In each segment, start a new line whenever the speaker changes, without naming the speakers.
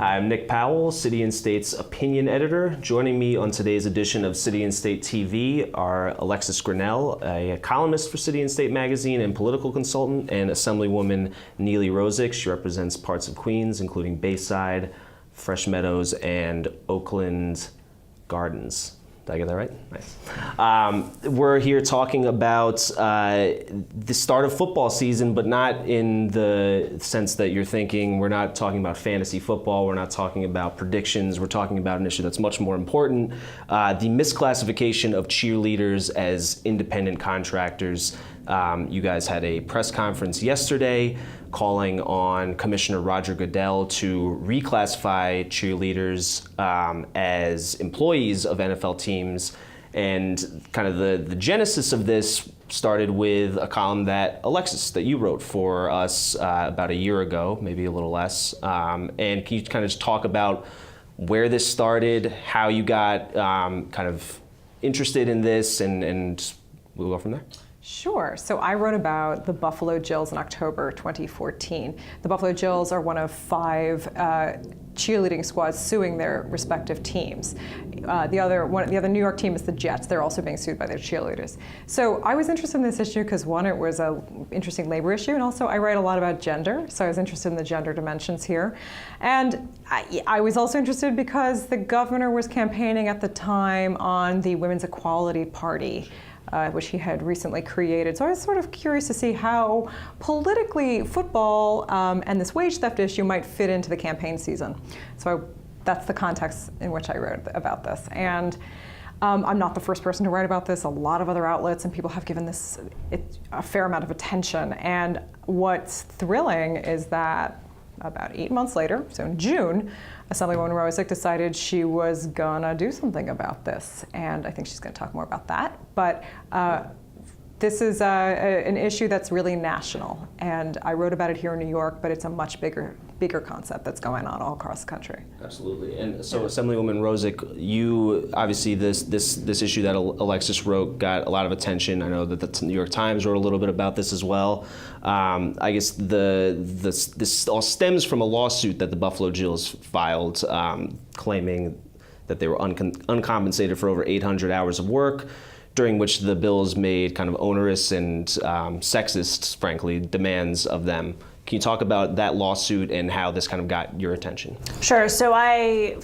I'm Nick Powell, City and State's opinion editor. Joining me on today's edition of City and State TV are Alexis Grenell, a columnist for City and State magazine and political consultant, and Assemblywoman Nily Rozic. She represents parts of Queens, including Bayside, Fresh Meadows, and Oakland Gardens. Did I get that right? Nice. We're here talking about the start of football season, but not in the sense that you're thinking. We're not talking about fantasy football. We're not talking about predictions. We're talking about an issue that's much more important, the misclassification of cheerleaders as independent contractors. You guys had a press conference yesterday calling on Commissioner Roger Goodell to reclassify cheerleaders as employees of NFL teams. And kind of the genesis of this started with a column that Alexis, that you wrote for us about a year ago, maybe a little less. And can you kind of just talk about where this started, how you got kind of interested in this, and we'll go from there?
Sure. So I wrote about the Buffalo Jills in October 2014. The Buffalo Jills are one of 5 cheerleading squads suing their respective teams. The other New York team is the Jets. They're also being sued by their cheerleaders. So I was interested in this issue because, one, it was an interesting labor issue, and also I write a lot about gender, so I was interested in the gender dimensions here. And I was also interested because the governor was campaigning at the time on the Women's Equality Party, which he had recently created. So I was sort of curious to see how politically football and this wage theft issue might fit into the campaign season. So that's the context in which I wrote about this. And I'm not the first person to write about this. A lot of other outlets and people have given this a fair amount of attention. And what's thrilling is that about 8 months later, so in June, Assemblywoman Rozic decided she was gonna do something about this, and I think she's gonna talk more about that. But this is an issue that's really national, and I wrote about it here in New York, but it's a much bigger concept that's going on all across the country.
Absolutely. And so, Assemblywoman Rozic, you obviously this issue that Alexis wrote got a lot of attention. I know that the New York Times wrote a little bit about this as well. I guess this all stems from a lawsuit that the Buffalo Jills filed, claiming that they were uncompensated for over 800 hours of work, during which the bills made kind of onerous and sexist, frankly, demands of them. Can you talk about that lawsuit and how this kind of got your attention?
Sure. So I,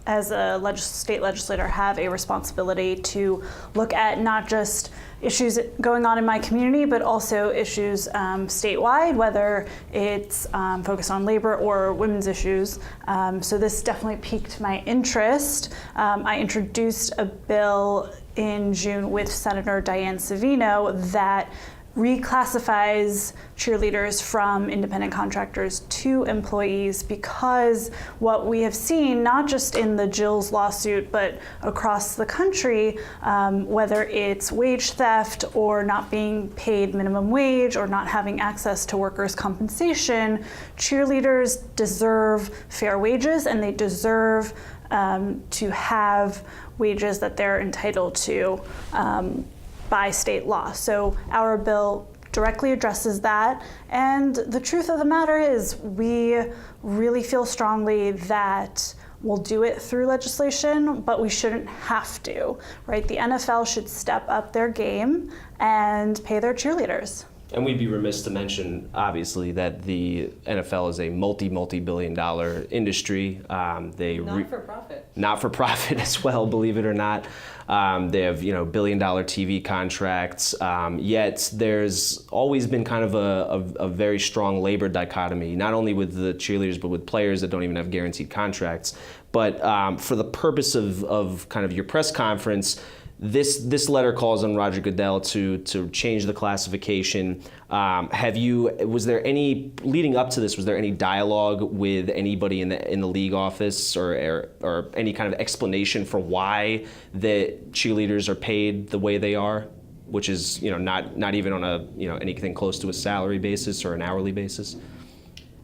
as a state legislator, have a responsibility to look at not just issues going on in my community, but also issues statewide, whether it's focused on labor or women's issues. So this definitely piqued my interest. I introduced a bill in June with Senator Diane Savino that reclassifies cheerleaders from independent contractors to employees, because what we have seen, not just in the Jills lawsuit, but across the country, whether it's wage theft or not being paid minimum wage or not having access to workers' compensation, cheerleaders deserve fair wages, and they deserve to have wages that they're entitled to by state law. So our bill directly addresses that. And the truth of the matter is, we really feel strongly that we'll do it through legislation, but we shouldn't have to, right? The NFL should step up their game and pay their cheerleaders.
And we'd be remiss to mention, obviously, that the NFL is a multi-billion-dollar industry.
Not-for-profit.
Not-for-profit as well, believe it or not. They have, billion-dollar TV contracts. Yet there's always been kind of a very strong labor dichotomy, not only with the cheerleaders, but with players that don't even have guaranteed contracts. But for the purpose of kind of your press conference, this letter calls on Roger Goodell to change the classification. Was there any, leading up to this, was there any dialogue with anybody in the league office or any kind of explanation for why the cheerleaders are paid the way they are, which is not even on a anything close to a salary basis or an hourly basis?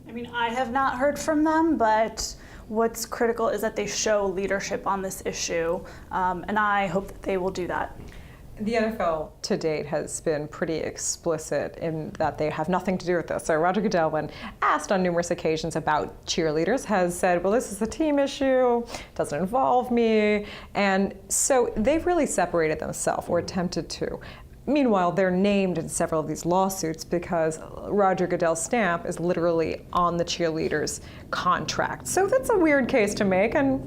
I mean, I have not heard from them, but what's critical is that they show leadership on this issue, and I hope that they will do that.
The NFL to date has been pretty explicit in that they have nothing to do with this. So Roger Goodell, when asked on numerous occasions about cheerleaders, has said, well, this is a team issue, doesn't involve me. And so they've really separated themselves, or attempted to. Meanwhile, they're named in several of these lawsuits because Roger Goodell's stamp is literally on the cheerleaders' contract. So that's a weird case to make. And,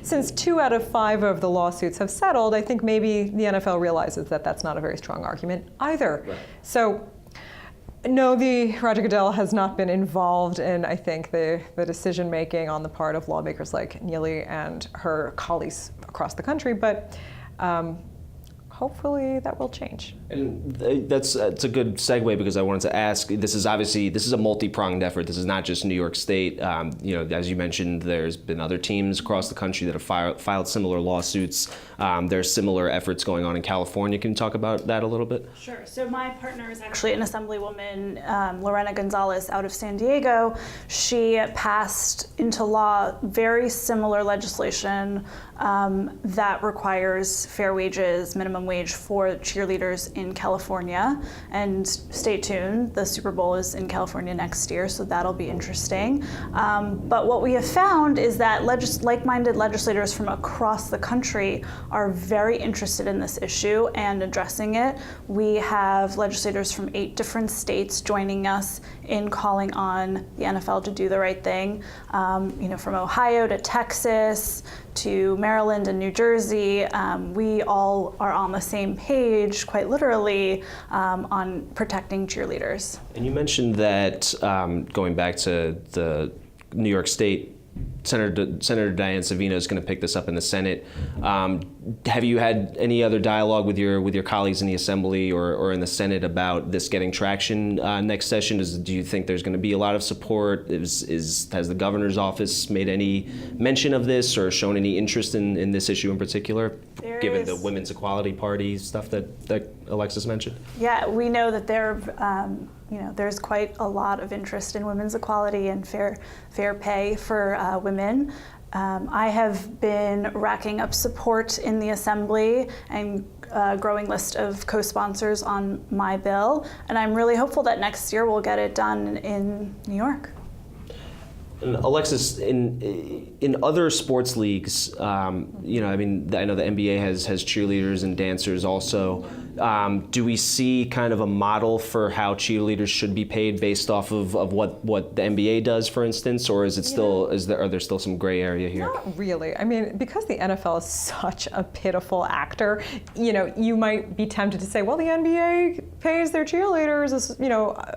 since 2 out of 5 of the lawsuits have settled, I think maybe the NFL realizes that that's not a very strong argument either. Right. So, no, the Roger Goodell has not been involved in, I think, the decision making on the part of lawmakers like Nily and her colleagues across the country. But hopefully that will change.
And that's a good segue, because I wanted to ask, this is a multi-pronged effort. This is not just New York State. As you mentioned, there's been other teams across the country that have filed similar lawsuits. There's similar efforts going on in California. Can you talk about that a little bit?
Sure. So my partner is actually an Assemblywoman, Lorena Gonzalez, out of San Diego. She passed into law very similar legislation that requires fair wages, minimum wage for cheerleaders in California. And stay tuned, the Super Bowl is in California next year, so that'll be interesting. But what we have found is that like-minded legislators from across the country are very interested in this issue and addressing it. We have legislators from 8 different states joining us in calling on the NFL to do the right thing. From Ohio to Texas to Maryland and New Jersey, we all are on the same page, quite literally, on protecting cheerleaders.
And you mentioned that, going back to the New York State, Senator Diane Savino is going to pick this up in the Senate. Have you had any other dialogue with your colleagues in the Assembly or in the Senate about this getting traction next session? Do you think there's going to be a lot of support? Has the governor's office made any mention of this or shown any interest in this issue in particular, given the Women's Equality Party stuff that Alexis mentioned?
Yeah, we know that there's quite a lot of interest in women's equality and fair pay for women. I have been racking up support in the Assembly and a growing list of co-sponsors on my bill, and I'm really hopeful that next year we'll get it done in New York.
And Alexis, in other sports leagues, I know the NBA has cheerleaders and dancers also. Do we see kind of a model for how cheerleaders should be paid based off of what the NBA does, for instance, or is it still are there still some gray area here?
Not really. I mean, because the NFL is such a pitiful actor, you might be tempted to say, well, the NBA pays their cheerleaders,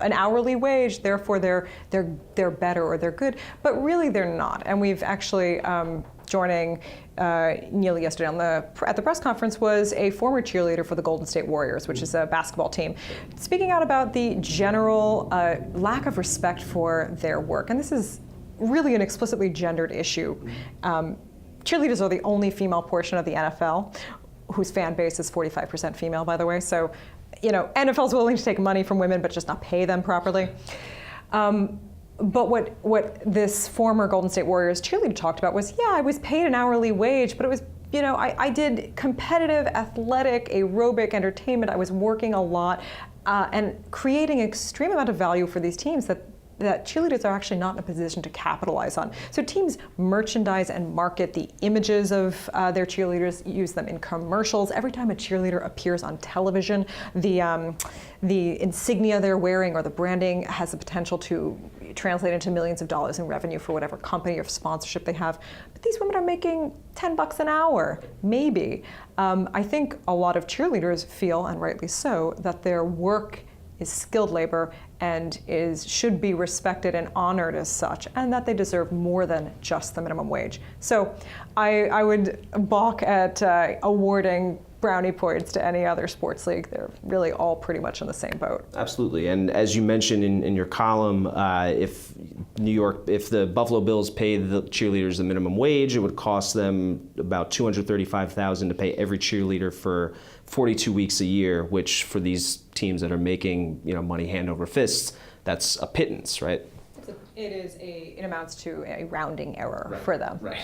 an hourly wage, therefore they're better or they're good. But really, they're not. And we've actually, joining Nily yesterday at the press conference, was a former cheerleader for the Golden State Warriors, which is a basketball team, speaking out about the general lack of respect for their work. And this is really an explicitly gendered issue. Cheerleaders are the only female portion of the NFL, whose fan base is 45% female, by the way. So, NFL's willing to take money from women, but just not pay them properly. But what this former Golden State Warriors cheerleader talked about was, I was paid an hourly wage, but it was, I did competitive, athletic, aerobic entertainment. I was working a lot and creating an extreme amount of value for these teams that cheerleaders are actually not in a position to capitalize on. So teams merchandise and market the images of their cheerleaders, use them in commercials. Every time a cheerleader appears on television, the insignia they're wearing or the branding has the potential to translate into millions of dollars in revenue for whatever company or sponsorship they have. But these women are making $10 an hour, maybe. I think a lot of cheerleaders feel, and rightly so, that their work is skilled labor and should be respected and honored as such, and that they deserve more than just the minimum wage. So I would balk at awarding brownie points to any other sports league. They're really all pretty much in the same boat.
Absolutely. And as you mentioned in your column, if the Buffalo Bills paid the cheerleaders the minimum wage, it would cost them about $235,000 to pay every cheerleader for 42 weeks a year, which for these teams that are making money hand over fists, that's a pittance, right?
It amounts to a rounding error for them.
Right.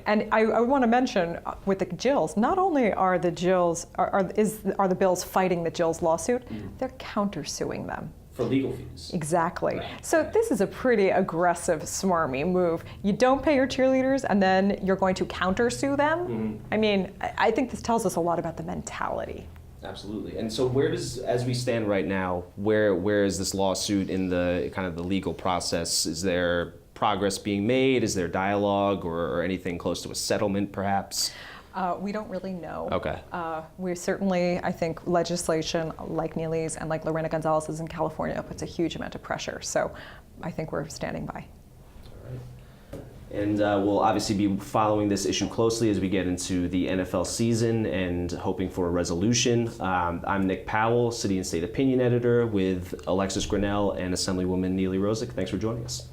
And I want to mention with the Jills, not only are the Jills are the Bills fighting the Jills lawsuit, they're countersuing them.
For legal fees.
Exactly.
Right.
So this is a pretty aggressive, smarmy move. You don't pay your cheerleaders, and then you're going to countersue them. I mean, I think this tells us a lot about the mentality.
Absolutely. And so where does, as we stand right now, where is this lawsuit in the kind of the legal process? Is there progress being made? Is there dialogue or anything close to a settlement perhaps?
We don't really know.
Okay.
We certainly, I think, legislation like Nily's and like Lorena Gonzalez's in California puts a huge amount of pressure. So I think we're standing by.
All right. And we'll obviously be following this issue closely as we get into the NFL season and hoping for a resolution. I'm Nick Powell, City and State Opinion Editor with Alexis Grenell and Assemblywoman Nily Rozic. Thanks for joining us.